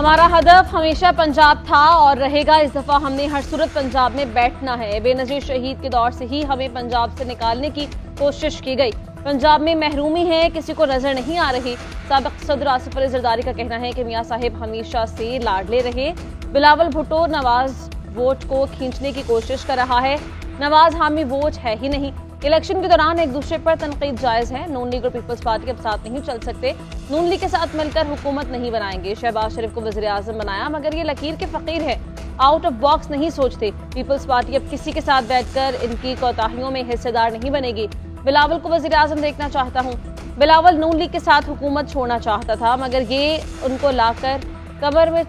हमारा हदफ हमेशा पंजाब था और रहेगा। इस दफा हमने हर सूरत पंजाब में बैठना है। बेनजीर शहीद के दौर से ही हमें पंजाब से निकालने की कोशिश की गई। पंजाब में महरूमी है, किसी को नजर नहीं आ रही। साबिक सदर आसिफ अली जरदारी का कहना है कि मियां साहिब हमेशा से लाडले रहे। बिलावल भुट्टो नवाज वोट को खींचने की कोशिश कर रहा है। नवाज हामी वोट है ही नहीं। इलेक्शन के दौरान एक दूसरे पर तनकीद जायज है। नून लीग और पीपल्स पार्टी अब साथ नहीं चल सकते। नून लीग के साथ मिलकर हुकूमत नहीं बनाएंगे। शहबाज शरीफ को वज़ीर आज़म बनाया मगर ये लकीर के फकीर है, आउट ऑफ बॉक्स नहीं सोचते। पीपल्स पार्टी अब किसी के साथ बैठकर इनकी कोताहियों में हिस्सेदार नहीं बनेगी। बिलावल को वज़ीर आज़म देखना चाहता हूँ। बिलावल नून लीग के साथ हुकूमत छोड़ना चाहता था मगर ये उनको लाकर कमर में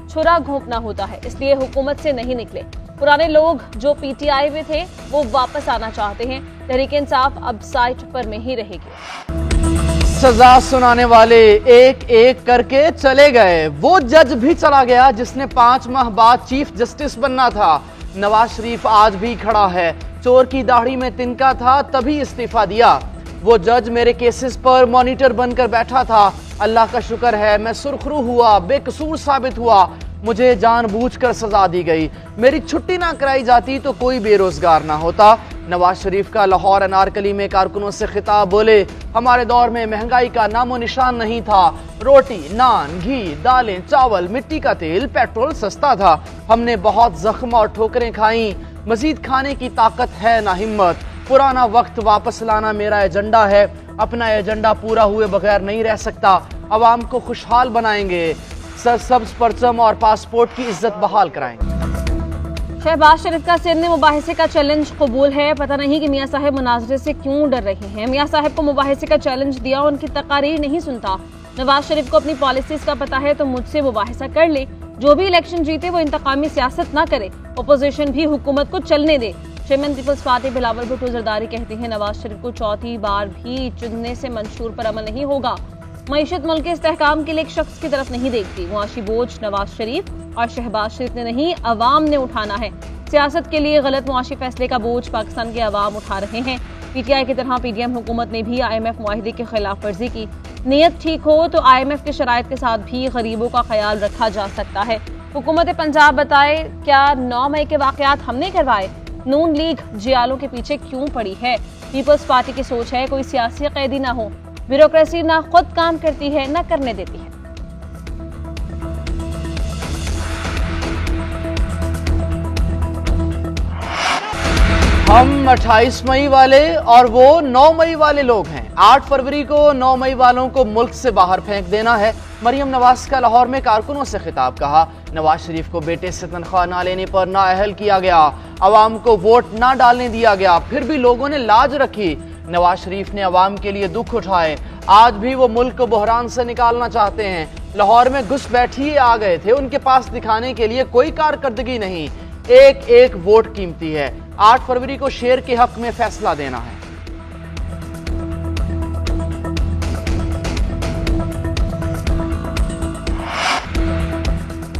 छुरा घोंपना होता है, इसलिए हुकूमत से नहीं निकले। पुराने लोग जो पीटीआई में थे वो वापस आना चाहते हैं। तहरीक इंसाफ अब साइट पर में ही रहेगी। सजा सुनाने वाले एक एक करके चले गए। वो जज भी चला गया जिसने 5 माह बाद चीफ जस्टिस बनना था। नवाज शरीफ आज भी खड़ा है। चोर की दाढ़ी में तिनका था तभी इस्तीफा दिया। वो जज मेरे केसेस पर मॉनिटर बनकर बैठा था। अल्लाह का शुक्र है मैं सुरखरू हुआ, बेकसूर साबित हुआ। मुझे जानबूझकर सजा दी गई। मेरी छुट्टी ना कराई जाती तो कोई बेरोजगार ना होता। नवाज शरीफ का लाहौर अनारकली में कारकुनों से खिताब बोले, हमारे दौर में महंगाई का नामो निशान नहीं था। रोटी, नान, घी, दालें, चावल, मिट्टी का तेल, पेट्रोल सस्ता था। हमने बहुत जख्म और ठोकरें खाई। मजीद खाने की ताकत है ना हिम्मत। पुराना वक्त वापस लाना मेरा एजेंडा है। अपना एजेंडा पूरा हुए बगैर नहीं रह सकता। अवाम को खुशहाल बनाएंगे। सरसब्ज परचम और पासपोर्ट की इज्जत बहाल कराएंगे। शहबाज शरीफ का सिर ने मुबाहिसे का चैलेंज कबूल है। पता नहीं कि मियां साहब मुनाजरे से क्यों डर रहे हैं। मियां साहब को मुबाहिसे का चैलेंज दिया, उनकी तकारीर नहीं सुनता। नवाज शरीफ को अपनी पॉलिसीज का पता है तो मुझसे मुबाहिसा कर ले। जो भी इलेक्शन जीते वो इंतकामी सियासत ना करे। अपोजिशन भी हुकूमत को चलने दे। चेयरमैन पीपल्स पार्टी बिलावल भुट्टो जरदारी कहते हैं नवाज शरीफ को चौथी बार भी चुनने से मंशूर पर अमल नहीं होगा। मईशत मुल्क के इस्तेहकाम के लिए एक शख्स की तरफ नहीं देखती। मुआशी बोझ नवाज शरीफ और शहबाज शरीफ ने नहीं, अवाम ने उठाना है। सियासत के लिए गलत मुआशी फैसले का बोझ पाकिस्तान के अवाम उठा रहे हैं। पीटीआई की तरह पीडीएम हुकूमत ने भी IMF मुआहिदे की खिलाफ वर्जी की। नीयत ठीक हो तो IMF के शराइत के साथ भी गरीबों का ख्याल रखा जा सकता है। हुकूमत पंजाब बताए क्या 9 मई के वाकयात हमने करवाए। नून लीग जियालों के पीछे क्यों पड़ी है। पीपल्स पार्टी की सोच है कोई सियासी कैदी ना हो। ब्यूरोक्रेसी ना खुद काम करती है ना करने देती है। हम 28 मई वाले और वो 9 मई वाले लोग हैं। 8 फरवरी को 9 मई वालों को मुल्क से बाहर फेंक देना है। मरियम नवाज का लाहौर में कारकुनों से खिताब। कहा नवाज शरीफ को बेटे से तनख्वाह ना लेने पर नाअहल किया गया। अवाम को वोट ना डालने दिया गया, फिर भी लोगों ने लाज रखी। नवाज शरीफ ने अवाम के लिए दुख उठाए। आज भी वो मुल्क को बहरान से निकालना चाहते हैं। लाहौर में घुस बैठिए आ गए थे। उनके पास दिखाने के लिए कोई कारकर्दगी नहीं। एक एक वोट कीमती है। 8 फरवरी को शेर के हक में फैसला देना है।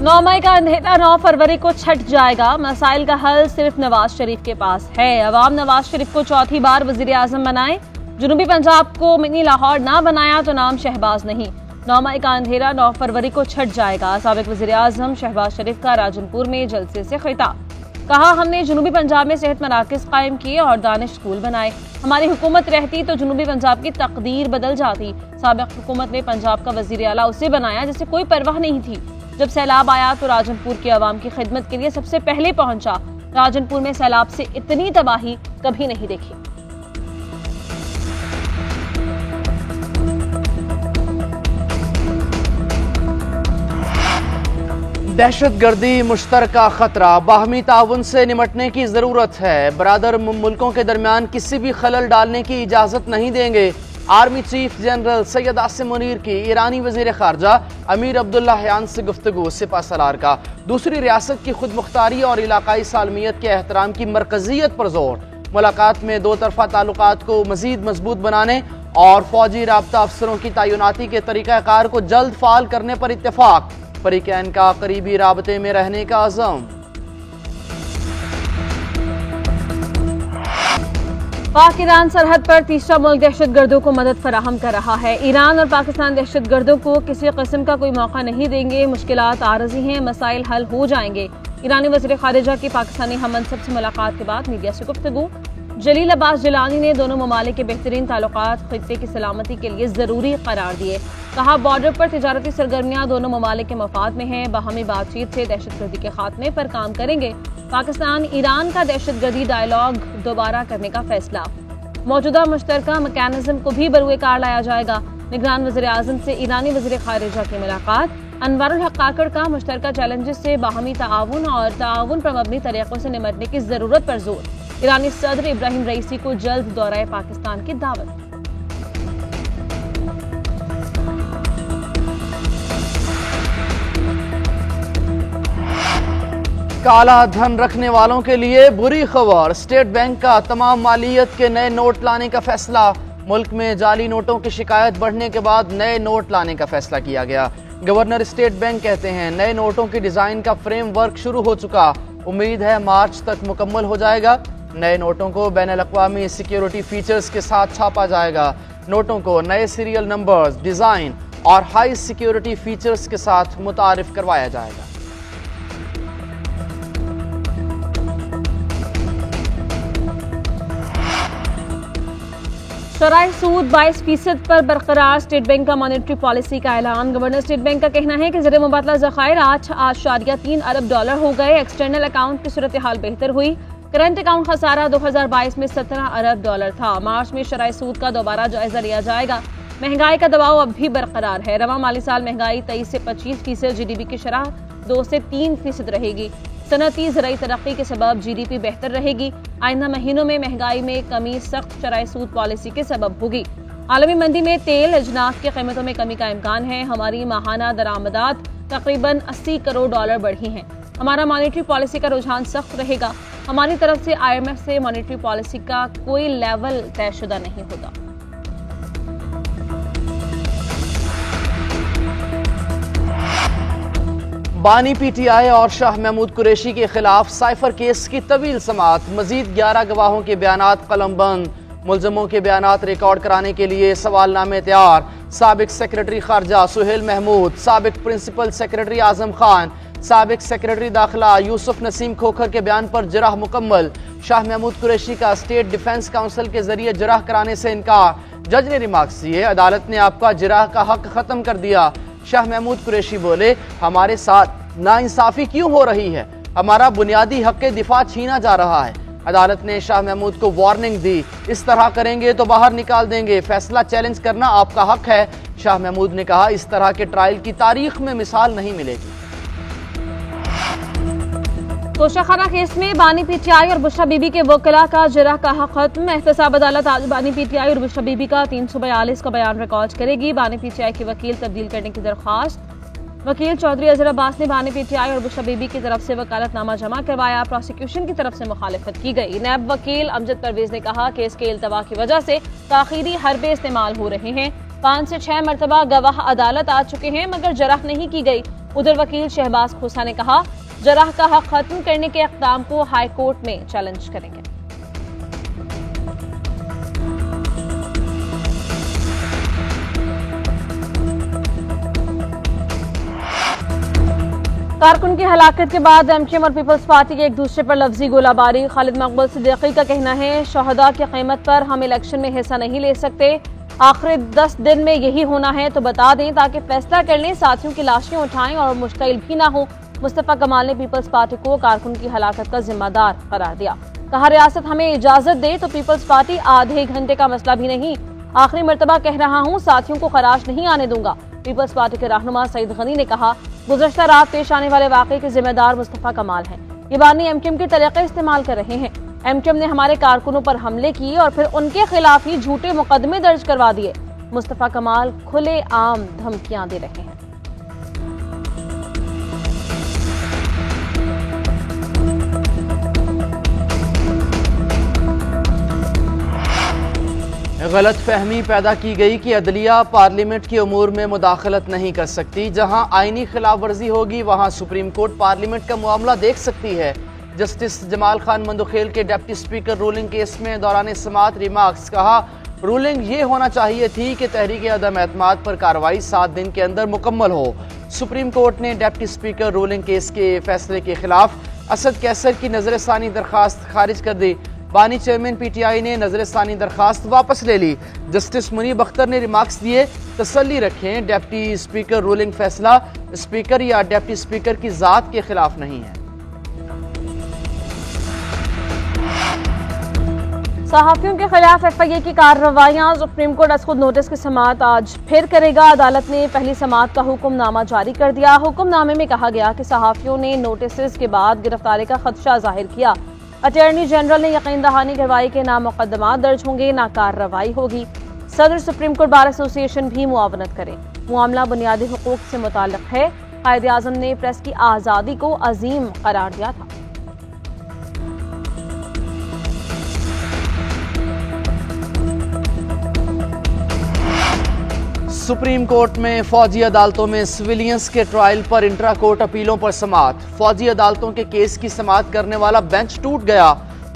नौ मई का अंधेरा 9 फरवरी को छट जाएगा। मसाइल का हल सिर्फ नवाज शरीफ के पास है। अवाम नवाज शरीफ को चौथी बार वजीर आजम बनाए। जुनूबी पंजाब को मिनी लाहौर ना बनाया तो नाम शहबाज नहीं। 9 मई का अंधेरा 9 फरवरी को छट जाएगा। साबिक वजीर आजम शहबाज शरीफ का राजनपुर में जलसे से खिताब। कहा हमने जुनूबी पंजाब में सेहत मराकज कायम किए और दानिश स्कूल बनाए। हमारी हुकूमत रहती तो जुनूबी पंजाब की तकदीर बदल जाती। साबिक हुकूमत ने पंजाब का वजीर आला उसे बनाया जिसे कोई परवाह नहीं थी। जब सैलाब आया तो राजनपुर के अवाम की खिदमत के लिए सबसे पहले पहुंचा। राजनपुर में सैलाब से इतनी तबाही कभी नहीं देखी। दहशतगर्दी मुश्तरका खतरा, बाहमी ताउन से निमटने की जरूरत है। बरादर मुल्कों के दरमियान किसी भी खलल डालने की इजाजत नहीं देंगे। Army chief general Syed Asim Munir की ईरानी वजीर खारजा अमीर अब्दुल्लाहियान से गुफ्तगू। सिपा सलार का दूसरी रियासत की खुद मुख्तारी और इलाकाई सालमियत के एहतराम की मरकजियत पर जोर। मुलाकात में 2 तरफा ताल्लुकात को मजीद मजबूत बनाने और फौजी राब्ता अफसरों की तैनाती के तरीक़ाकार को जल्द फाल करने पर इत्तेफाक। फरीकैन का करीबी राबते में रहने का अज़म। पाक ईरान सरहद पर तीसरा मुल्क दहशतगर्दों को मदद फराहम कर रहा है। ईरान और पाकिस्तान दहशतगर्दों को किसी किस्म का कोई मौका नहीं देंगे। मुश्किलात आरजी हैं, मसाइल हल हो जाएंगे। ईरानी वज़ीर ख़ारिजा की पाकिस्तानी हम मनसब से मुलाकात के बाद मीडिया से गुफ्तगू। जलील अब्बास जिलानी ने दोनों ममालिक के बेहतरीन ताल्लुकात खित्ते की सलामती के लिए ज़रूरी करार दिए। कहा, बॉर्डर पर तिजारती सरगर्मियां दोनों ममालिक के मफाद में हैं। बाहमी बातचीत से दहशतगर्दी के खात्मे पर काम करेंगे। पाकिस्तान ईरान का दहशतगर्दी डायलॉग दोबारा करने का फैसला। मौजूदा मुश्तरका मैकेनिज्म को भी बरूए कार लाया जाएगा। निगरान वज़ीर आज़म से ईरानी वज़ीर ख़ारिजा की मुलाकात। अनवारुल हक काकड़ का मुश्तरका चैलेंजेस से बाहमी ताआवुन और ताआवुन पर मबनी तरीक़ों से निमटने की ज़रूरत पर जोर। ईरानी सदर इब्राहिम रईसी को जल्द दौरे पाकिस्तान की दावत। काला धन रखने वालों के लिए बुरी खबर। स्टेट बैंक का तमाम मालियत के नए नोट लाने का फैसला। मुल्क में जाली नोटों की शिकायत बढ़ने के बाद नए नोट लाने का फैसला किया गया। गवर्नर स्टेट बैंक कहते हैं नए नोटों की डिजाइन का फ्रेमवर्क शुरू हो चुका। उम्मीद है मार्च तक मुकम्मल हो जाएगा। नए नोटों को बैनुल-अक़वामी सिक्योरिटी फीचर्स के साथ छापा जाएगा। नोटों को नए सीरियल नंबर्स, डिजाइन और हाई सिक्योरिटी फीचर्स के साथ मुतारिफ करवाया जाएगा। शराय सूद 22% पर बरकरार। स्टेट बैंक का मॉनेटरी पॉलिसी का ऐलान। गवर्नर स्टेट बैंक का कहना है कि ज़र मुबादला ज़खायर 8.3 अरब डॉलर हो गए। एक्सटर्नल अकाउंट की सूरत हाल बेहतर हुई। करंट अकाउंट खसारा 2022 में 17 अरब डॉलर था। मार्च में शराय सूद का दोबारा जायजा लिया जाएगा। महंगाई का दबाव अब भी बरकरार है। रवां माली साल महंगाई 23 से 25%, GDP की शरह 2 से 3% रहेगी। सनती ज़राई तरक्की के सबब GDP बेहतर रहेगी। आइंदा महीनों में महंगाई में कमी सख्त शराय सूद पॉलिसी के सबब होगी। आलमी मंदी में तेल अजनास की कीमतों में कमी का इम्कान है। हमारी माहाना दरामदात तकरीबन 80 करोड़ डॉलर बढ़ी हैं। हमारा मॉनेटरी पॉलिसी का रुझान सख्त रहेगा। हमारी तरफ से IMF से मॉनेटरी पॉलिसी का कोई लेवल तयशुदा नहीं होगा। बानी PTI और शाह महमूद कुरैशी के खिलाफ साइफर केस की तवील समाअत। मजीद 11 गवाहों के बयानात कलमबंद। मुलजमों के बयानात रिकॉर्ड कराने के लिए सवालनामे तैयार। साबिक सेक्रेटरी खारजा सुहेल महमूद, साबिक प्रिंसिपल सेक्रेटरी आजम खान, साबिक सेक्रेटरी दाखिला यूसुफ नसीम खोखर के बयान पर जराह मुकम्मल। शाह महमूद कुरैशी का स्टेट डिफेंस काउंसिल के जरिए जराह कराने से इनकार। जज ने रिमार्क्स दिए, अदालत ने आपका जराह का हक खत्म कर दिया। शाह महमूद कुरैशी बोले, हमारे साथ नाइंसाफी क्यों हो रही है? हमारा बुनियादी हक के दिफा छीना जा रहा है। अदालत ने शाह महमूद को वार्निंग दी, इस तरह करेंगे तो बाहर निकाल देंगे। फैसला चैलेंज करना आपका हक है। शाह महमूद ने कहा, इस तरह के ट्रायल की तारीख में मिसाल नहीं मिलेगी। तोशाखाना केस में बानी PTI और बुशरा बीबी के वकीला का जराह का हक खत्म। एहतसाब अदालत आज बानी PTI और बुशरा बीबी का 342 का बयान रिकॉर्ड करेगी। बानी PTI के वकील तब्दील करने की दरख्वास्त। वकील चौधरी अजहर अब्बास ने बानी PTI और बुशरा बीबी की तरफ से वकालतनामा जमा करवाया। प्रोसिक्यूशन की तरफ से मुखालिफत की गई। नैब वकील अमजद परवेज ने कहा, केस के इल्तवा की वजह से ताखीरी हरबे इस्तेमाल हो रहे हैं। 5 से 6 मरतबा गवाह अदालत आ चुके हैं मगर जराह नहीं की गई। उधर वकील शहबाज खोसा ने कहा, जराह का हक खत्म करने के इक़दाम को हाई कोर्ट में चैलेंज करेंगे। कारकुन की हलाकत के बाद MKM और पीपल्स पार्टी के एक दूसरे पर लफ्जी गोलाबारी। खालिद मकबूल सिद्दीकी का कहना है, शहदा की कीमत पर हम इलेक्शन में हिस्सा नहीं ले सकते। आखिरी 10 दिन में यही होना है तो बता दें ताकि फैसला कर लें। साथियों की लाशें उठाएं और मुश्किल भी ना हो। मुस्तफा कमाल ने पीपल्स पार्टी को कारकुन की हलाकत का जिम्मेदार करार दिया। कहा, रियासत हमें इजाजत दे तो पीपल्स पार्टी आधे घंटे का मसला भी नहीं। आखिरी मरतबा कह रहा हूँ, साथियों को खराश नहीं आने दूंगा। पीपल्स पार्टी के रहनुमा सईद गनी ने कहा, गुज़श्ता रात पेश आने वाले वाक़े के जिम्मेदार मुस्तफा कमाल हैं। ये बानी MKM के तरीके इस्तेमाल कर रहे हैं। MKM ने हमारे कारकुनों पर हमले किए और फिर उनके खिलाफ ही झूठे मुकदमे दर्ज करवा दिए। मुस्तफा कमाल खुले आम धमकियां दे रहे हैं। गलत फहमी पैदा की गई कि अदलिया पार्लियामेंट की उमूर में मुदाखलत नहीं कर सकती। जहां आईनी खिलाफ वर्जी होगी वहां सुप्रीम कोर्ट पार्लियामेंट का मामला देख सकती है। जस्टिस जमाल खान मंदोखेल के डिप्टी स्पीकर रूलिंग केस में दौरान समाअत रिमार्क्स। कहा, रूलिंग ये होना चाहिए थी कि तहरीक अदम एतमाद पर कार्रवाई 7 दिन के अंदर मुकम्मल हो। सुप्रीम कोर्ट ने डिप्टी स्पीकर रूलिंग केस के फैसले के खिलाफ असद कैसर की नजरसानी दरखास्त खारिज कर दी। बानी चेयरमैन पीटीआई ने नजरसानी दरखास्त वापस ले ली। जस्टिस मुनीब अख्तर ने रिमार्क्स दिए, तसल्ली रखें, डिप्टी स्पीकर रूलिंग फैसला स्पीकर या डिप्टी स्पीकर की जात के खिलाफ नहीं है। सहाफियों के खिलाफ एफआईए की कार्रवाइयां। सुप्रीम कोर्ट खुद नोटिस की समाअत आज फिर करेगा। अदालत ने पहली समाअत का हुक्मनामा जारी कर दिया। हुक्मनामे में कहा गया कि सहाफियों ने नोटिस के बाद गिरफ्तारी का खदशा जाहिर किया। अटॉर्नी जनरल ने यकीन दहानी करवाई कि ना मुकदमा दर्ज होंगे ना कार्रवाई होगी। सदर सुप्रीम कोर्ट बार एसोसिएशन भी मुआवनत करे। मामला बुनियादी हुकूक से मुताल्लिक है। कायदे आजम ने प्रेस की आज़ादी को अजीम करार दिया था। सुप्रीम कोर्ट में फौजी अदालतों में सिविलियंस के ट्रायल पर इंट्रा कोर्ट अपीलों पर समाअत। फौजी अदालतों के केस की समाअत करने वाला बेंच टूट गया।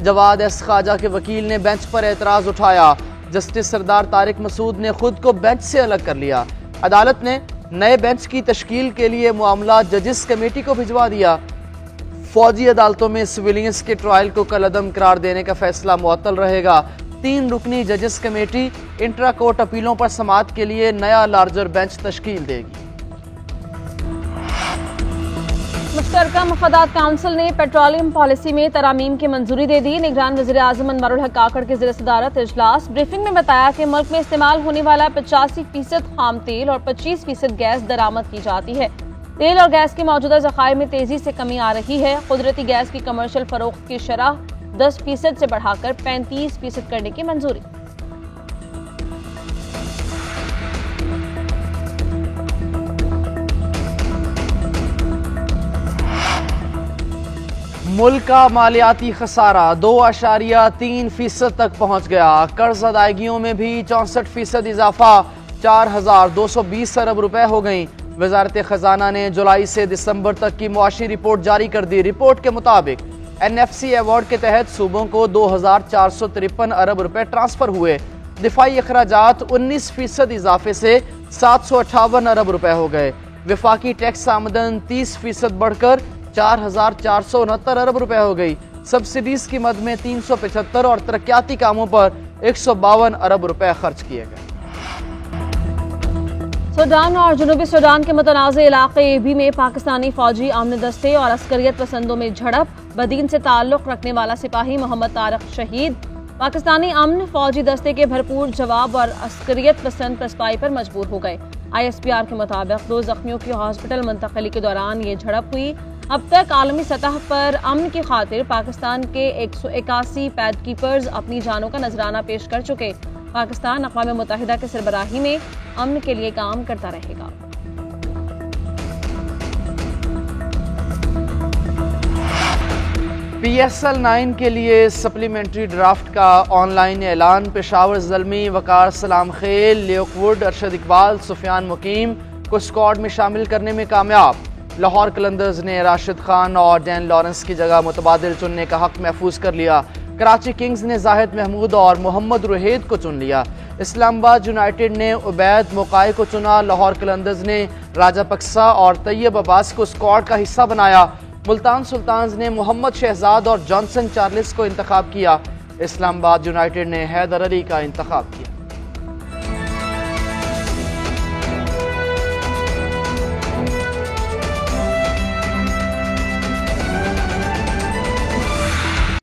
जवाद एस ख्वाजा के वकील ने बेंच पर एतराज उठाया। जस्टिस सरदार तारिक मसूद ने खुद को बेंच से अलग कर लिया। अदालत ने नए बेंच की तश्कील के लिए मामला जजेस कमेटी को भिजवा दिया। फौजी अदालतों में सिविलियंस के ट्रायल को कलअदम करार देने का फैसला मुअत्तल रहेगा। 3 रुकनी जजेस कमेटी इंट्रा कोर्ट अपीलों पर समाअत के लिए नया लार्जर बेंच तश्कील देगी। मुश्तरका मफादात काउंसिल ने पेट्रोलियम पॉलिसी में तरामीम की मंजूरी दे दी। निगरान वज़ीर आज़म अनवरुल हक काकड़ की ज़ेर सदारत इजलास। ब्रीफिंग में बताया कि मुल्क में इस्तेमाल होने वाला 85% खाम तेल और 25% गैस दरामद की जाती है। तेल और गैस के मौजूदा ज़खायर में तेजी से कमी आ रही है। कुदरती गैस की कमर्शियल फरोख्त की शरह 10% से बढ़ाकर 35% करने की मंजूरी। मुल्क का मालियाती खसारा 2.3% तक पहुंच गया। कर्ज अदायगियों में भी 64% इजाफा, 4,220 अरब रुपए हो गई। वजारत खजाना ने जुलाई से दिसंबर तक की मुआशी रिपोर्ट जारी कर दी। रिपोर्ट के मुताबिक NFC अवार्ड के तहत सूबों को 2,453 अरब रुपए ट्रांसफर हुए। दिफाई अखराजात 19% इजाफे से 758 अरब रुपए हो गए। विफाकी टैक्स आमदन 30% बढ़कर 4,469 अरब रुपए हो गई। सब्सिडीज की मद में 375 और तरक्याती कामों पर 152 अरब रुपए खर्च किए गए। सूडान और जनूबी सूडान के मुतनाज़े इलाके एबी में पाकिस्तानी फौजी अमन दस्ते और अस्करियत पसंदों में झड़प। बदीन से ताल्लुक रखने वाला सिपाही मोहम्मद तारक शहीद। पाकिस्तानी अमन फौजी दस्ते के भरपूर जवाब और अस्करियत पसंद पसपाई पर मजबूर हो गए। ISPR के मुताबिक 2 जख्मियों की हॉस्पिटल मुंतकली के दौरान ये झड़प हुई। अब तक आलमी सतह पर अमन की खातिर पाकिस्तान के 181 पैड कीपर्स अपनी जानों का नजराना पेश कर चुके। पाकिस्तान अक़वाम मुत्तहिदा के सरबराही में अमन के लिए काम करता रहेगा। PSL 9 के लिए सप्लीमेंट्री ड्राफ्ट का ऑनलाइन ऐलान। पेशावर ज़ल्मी, वकार सलाम खेल, लियोकवुड, अरशद इकबाल, सुफियान मुकीम को स्क्वाड में शामिल करने में कामयाब। लाहौर कलंदर्स ने राशिद खान और डैन लॉरेंस की जगह मुतबादिल चुनने का हक महफूज कर लिया। कराची किंग्स ने जाहिद महमूद और मोहम्मद रुहेद को चुन लिया। इस्लामाबाद यूनाइटेड ने उबैद मुकाई को चुना। लाहौर कलंदर्स ने राजा पक्सा और तैयब अब्बास को स्क्वाड का हिस्सा बनाया। मुल्तान सुल्तान्स ने मोहम्मद शहजाद और जॉनसन चार्ल्स को इंतखाब किया। इस्लामाबाद यूनाइटेड ने हैदर अली का इंतखाब किया।